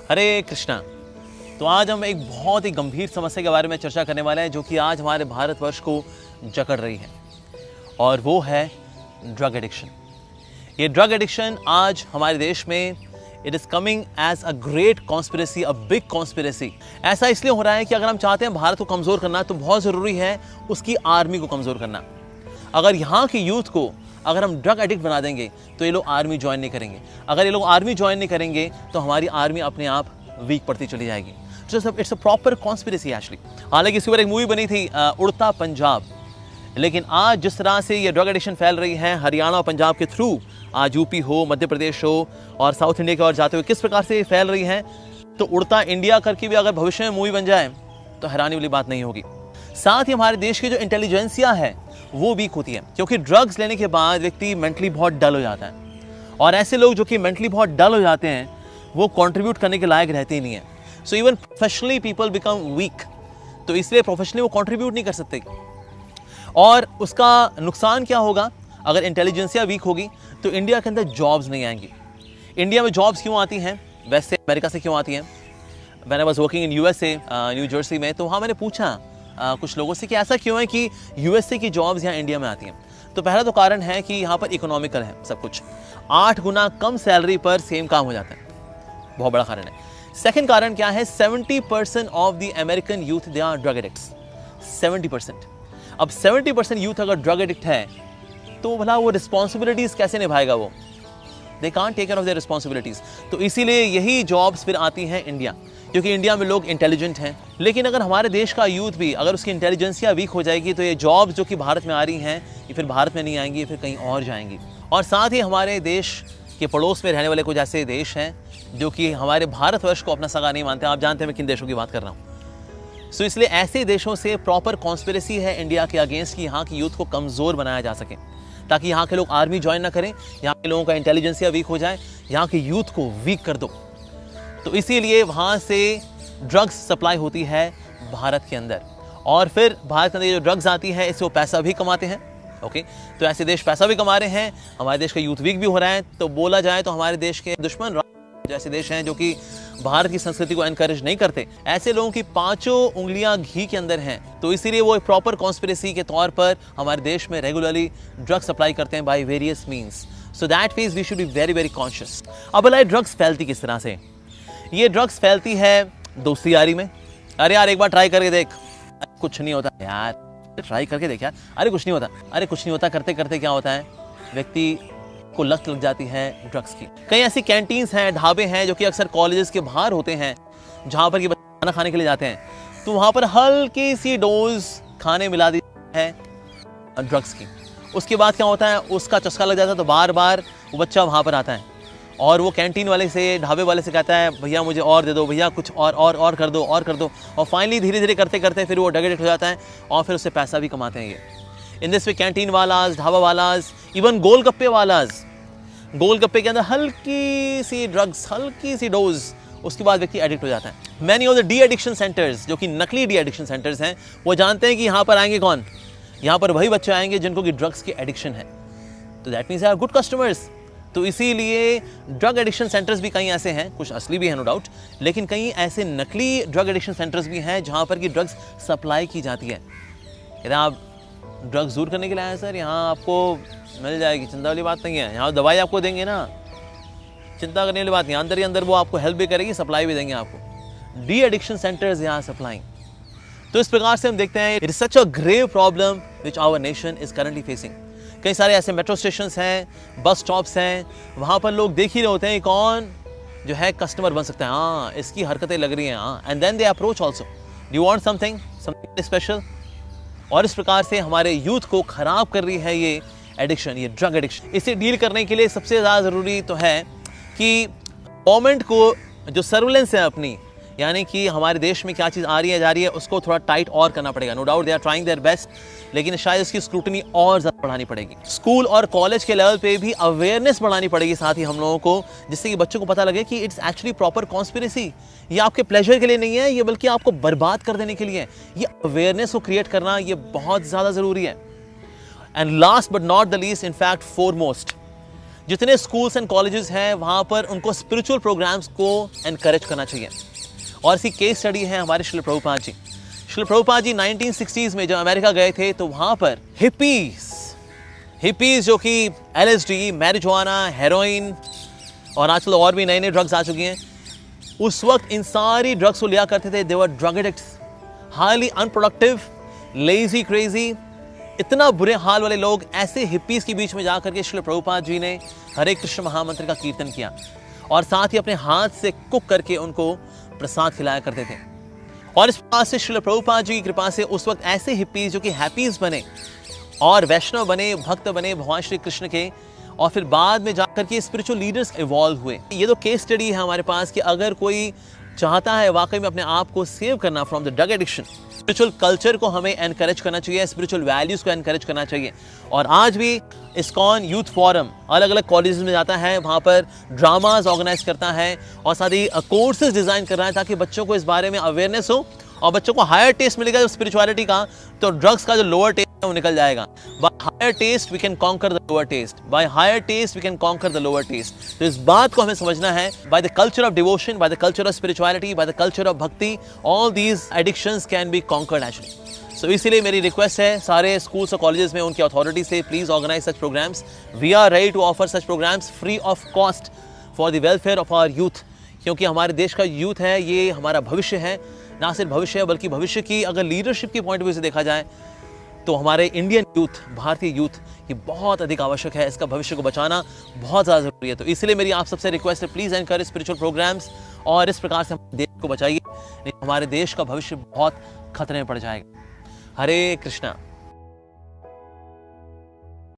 हरे कृष्णा। तो आज हम एक बहुत ही गंभीर समस्या के बारे में चर्चा करने वाले हैं जो कि आज हमारे भारतवर्ष को जकड़ रही है, और वो है ड्रग एडिक्शन। ये ड्रग एडिक्शन आज हमारे देश में it is coming as a great conspiracy, a big conspiracy. ऐसा इसलिए हो रहा है कि अगर हम चाहते हैं भारत को कमज़ोर करना तो बहुत ज़रूरी है उसकी आर्मी को कमज़ोर करना। अगर यहाँ की यूथ को अगर हम ड्रग एडिक्ट बना देंगे तो ये लोग आर्मी ज्वाइन नहीं करेंगे। अगर ये लोग आर्मी ज्वाइन नहीं करेंगे तो हमारी आर्मी अपने आप वीक पड़ती चली जाएगी। It's a proper conspiracy actually. हालांकि इसके ऊपर एक मूवी बनी थी उड़ता पंजाब, लेकिन आज जिस तरह से ये ड्रग एडिक्शन फैल रही है हरियाणा और पंजाब के थ्रू, आज यूपी हो, मध्य प्रदेश हो और साउथ इंडिया की ओर जाते हुए किस प्रकार से फैल रही है, तो उड़ता इंडिया करके भी अगर भविष्य में मूवी बन जाए तो हैरानी वाली बात नहीं होगी। साथ ही हमारे देश की जो इंटेलिजेंसिया है वो वीक होती है, क्योंकि ड्रग्स लेने के बाद व्यक्ति मेंटली बहुत डल हो जाता है, और ऐसे लोग जो कि मेंटली बहुत डल हो जाते हैं वो कंट्रीब्यूट करने के लायक रहते ही नहीं है। So even professionally people become weak, तो इसलिए प्रोफेशनली वो कंट्रीब्यूट नहीं कर सकते। और उसका नुकसान क्या होगा? अगर इंटेलिजेंसिया वीक होगी तो इंडिया के अंदर जॉब्स नहीं आएंगी। इंडिया में जॉब्स क्यों आती हैं, वैसे अमेरिका से क्यों आती हैं? When I was working in USA, new Jersey में, तो वहाँ मैंने पूछा कुछ लोगों से कि ऐसा क्यों है कि यूएसए की जॉब्स यहाँ इंडिया में आती हैं। तो पहला तो कारण है कि यहाँ पर इकोनॉमिकल है सब कुछ, 8 गुना कम सैलरी पर सेम काम हो जाता है, बहुत बड़ा कारण है। सेकंड कारण क्या है? 70% of the American youth they are drug addicts. 70%। अब 70% यूथ अगर ड्रग एडिक्ट है तो भला वो रिस्पॉन्सिबिलिटीज कैसे निभाएगा? वो they can't take care of their responsibilities. तो इसीलिए यही जॉब्स फिर आती हैं इंडिया, क्योंकि इंडिया में लोग इंटेलिजेंट हैं। लेकिन अगर हमारे देश का यूथ भी अगर उसकी इंटेलिजेंसिया वीक हो जाएगी तो ये जॉब्स जो कि भारत में आ रही हैं ये फिर भारत में नहीं आएंगी, ये फिर कहीं और जाएंगी। और साथ ही हमारे देश के पड़ोस में रहने वाले कुछ ऐसे देश हैं जो कि हमारे भारतवर्ष को अपना सगा नहीं मानते। आप जानते हैं मैं किन देशों की बात कर रहा हूँ। सो इसलिए ऐसे देशों से प्रॉपर कॉन्स्पिरेसी है इंडिया के अगेंस्ट कि यहाँ की यूथ को कमज़ोर बनाया जा सके, ताकि यहाँ के लोग आर्मी ज्वाइन ना करें, यहाँ के लोगों का इंटेलिजेंसिया वीक हो जाए, यहाँ के यूथ को वीक कर दो। तो इसीलिए वहाँ से ड्रग्स सप्लाई होती है भारत के अंदर, और फिर भारत के अंदर जो ड्रग्स आती है इससे वो पैसा भी कमाते हैं। ओके, तो ऐसे देश पैसा भी कमा रहे हैं, हमारे देश का यूथ वीक भी हो रहा है। तो बोला जाए तो हमारे देश के दुश्मन जैसे देश हैं जो कि भारत की संस्कृति को एनकरेज नहीं करते, ऐसे लोगों की 5 उंगलियां घी के अंदर हैं। तो इसीलिए वो एक प्रॉपर कॉन्स्पिरेसी के तौर पर हमारे देश में रेगुलरली ड्रग सप्लाई करते हैं by various means. So that means we should be very very conscious. अब भला ड्रग्स फैलती किस तरह से? ये ड्रग्स फैलती है दोस्ती यारी में। अरे यार एक बार ट्राई करके देख, कुछ नहीं होता यार, ट्राई करके देख यार, अरे कुछ नहीं होता, अरे कुछ नहीं होता, करते करते क्या होता है, व्यक्ति को लत लग जाती है ड्रग्स की। कई ऐसी कैंटीन्स हैं, ढाबे हैं जो कि अक्सर कॉलेजेस के बाहर होते हैं, जहाँ पर ये बच्चे खाना खाने के लिए जाते हैं, तो वहाँ पर हल्की सी डोज खाने मिला दी है ड्रग्स की। उसके बाद क्या होता है, उसका चस्का लग जाता है, तो बार बार वो बच्चा वहाँ पर आता है और वो कैंटीन वाले से, ढाबे वाले से कहता है भैया मुझे और दे दो, भैया कुछ और कर दो, और कर दो, और फाइनली धीरे धीरे करते करते फिर वो ड्रग एडिक्ट हो जाता है और फिर उससे पैसा भी कमाते हैं ये। इन दिस वे कैंटीन वालाज, ढाबा वालाज, इवन गोलगप्पे वालाज, गोलगप्पे के अंदर हल्की सी ड्रग्स, हल्की सी डोज, उसके बाद व्यक्ति एडिक्ट हो जाता है। Many of the de addiction centres जो कि नकली डी एडिक्शन सेंटर्स हैं, वो जानते हैं कि यहाँ पर आएंगे कौन, यहाँ पर वही बच्चे आएंगे जिनको कि ड्रग्स की एडिक्शन है, तो that means our good customers. तो इसीलिए ड्रग एडिक्शन सेंटर्स भी कई ऐसे हैं, कुछ असली भी हैं नो डाउट, लेकिन कई ऐसे नकली ड्रग एडिक्शन सेंटर्स भी हैं जहाँ पर कि ड्रग्स सप्लाई की जाती है। यदि आप ड्रग्स दूर करने के लिए आए सर, यहाँ आपको मिल जाएगी, चिंता वाली बात नहीं है, यहाँ दवाई आपको देंगे ना, चिंता करने वाली बात नहीं, अंदर ही अंदर वो आपको हेल्प भी करेगी, सप्लाई भी देंगे आपको। डी एडिक्शन सेंटर्स यहाँ सप्लाइंग। तो इस प्रकार से हम देखते हैं it is such a grave problem which our nation is currently facing. कई सारे ऐसे मेट्रो स्टेशन हैं, बस स्टॉप्स हैं, वहाँ पर लोग देख ही रहे होते हैं कौन जो है कस्टमर बन सकता है, हाँ इसकी हरकतें लग रही हैं, हाँ, and then they approach also, do you want something special. और इस प्रकार से हमारे यूथ को खराब कर रही है ये एडिक्शन, ये ड्रग एडिक्शन। इसे डील करने के लिए सबसे ज़्यादा ज़रूरी तो है कि गवर्नमेंट को जो सर्विलेंस है अपनी, यानी कि हमारे देश में क्या चीज़ आ रही है जा रही है, उसको थोड़ा टाइट और करना पड़ेगा। No doubt they are trying their best, लेकिन शायद इसकी स्क्रूटनी और ज़्यादा बढ़ानी पड़ेगी। स्कूल और कॉलेज के लेवल पे भी अवेयरनेस बढ़ानी पड़ेगी साथ ही हम लोगों को, जिससे कि बच्चों को पता लगे कि इट्स एक्चुअली प्रॉपर कॉन्स्पिरेसी। ये आपके प्लेजर के लिए नहीं है, ये बल्कि आपको बर्बाद कर देने के लिए है। ये अवेयरनेस को क्रिएट करना ये बहुत ज़्यादा ज़रूरी है। And last but not the least, in fact foremost, जितने स्कूल्स एंड कॉलेजेस हैं वहाँ पर उनको स्पिरिचुअल प्रोग्राम्स को एनकरेज करना चाहिए। और इसकी केस स्टडी है हमारे श्रील प्रभुपाद जी। श्रील प्रभुपाद जी 1960s में जब अमेरिका गए थे तो वहाँ पर हिपीज जो कि LSD, मैरिजुआना, हेरोइन और आजकल और भी नए नए ड्रग्स आ चुकी हैं, उस वक्त इन सारी ड्रग्स को लिया करते थे। They were drug addicts, highly unproductive, lazy, crazy, इतना बुरे हाल वाले लोग। ऐसे हिप्पीज के बीच में जाकर के श्रील प्रभुपाद जी ने हरे कृष्ण महामंत्र का कीर्तन किया और साथ ही अपने हाथ से कुक करके उनको प्रसाद खिलाया करते थे। और इस प्रकार से श्रील प्रभुपाद जी की कृपा से उस वक्त ऐसे हिप्पीज जो कि हैप्पीज बने और वैष्णव बने, भक्त बने भगवान श्री कृष्ण के, और फिर बाद में जाकर के स्पिरिचुअल लीडर्स इवॉल्व हुए। ये तो केस स्टडी है हमारे पास कि अगर कोई चाहता है वाकई में अपने आप को सेव करना from the drug addiction, spiritual culture को हमें एनकरेज करना चाहिए, स्पिरिचुअल वैल्यूज को एनकरेज करना चाहिए। और आज भी इस्कॉन यूथ फोरम अलग अलग कॉलेजेस में जाता है, वहाँ पर ड्रामाज ऑर्गेनाइज करता है और साथ ही कोर्सेज डिज़ाइन कर रहा है ताकि बच्चों को इस बारे में अवेयरनेस हो और बच्चों को हायर टेस्ट मिलेगा स्पिरिचुअलिटी का, तो ड्रग्स का जो लोअर टेस्ट है वो निकल जाएगा। By higher taste we can conquer the lower taste, by higher taste we can conquer the lower taste. तो इस बात को हमें समझना है। By the culture of devotion, by the culture of spirituality, by the culture of bhakti, all these addictions can be conquered actually. So इसीलिए मेरी request है सारे स्कूल्स और कॉलेजेस में उनकी अथॉरिटी से, please organise such programs. We are ready to offer such programs free of cost for the welfare of our youth, क्योंकि हमारे देश का यूथ है, ये हमारा भविष्य है। ना सिर्फ भविष्य है बल्कि भविष्य की अगर लीडरशिप की पॉइंट ऑफ व्यू से देखा जाए तो हमारे इंडियन यूथ, भारतीय यूथ, ये बहुत अधिक आवश्यक है। इसका भविष्य को बचाना बहुत ज़्यादा ज़रूरी है। तो इसलिए मेरी आप सबसे रिक्वेस्ट है, प्लीज़ एनकरेज स्पिरिचुअल प्रोग्राम्स और इस प्रकार से हमारे देश को बचाइए, नहीं हमारे देश का भविष्य बहुत खतरे में पड़ जाएगा। हरे कृष्णा।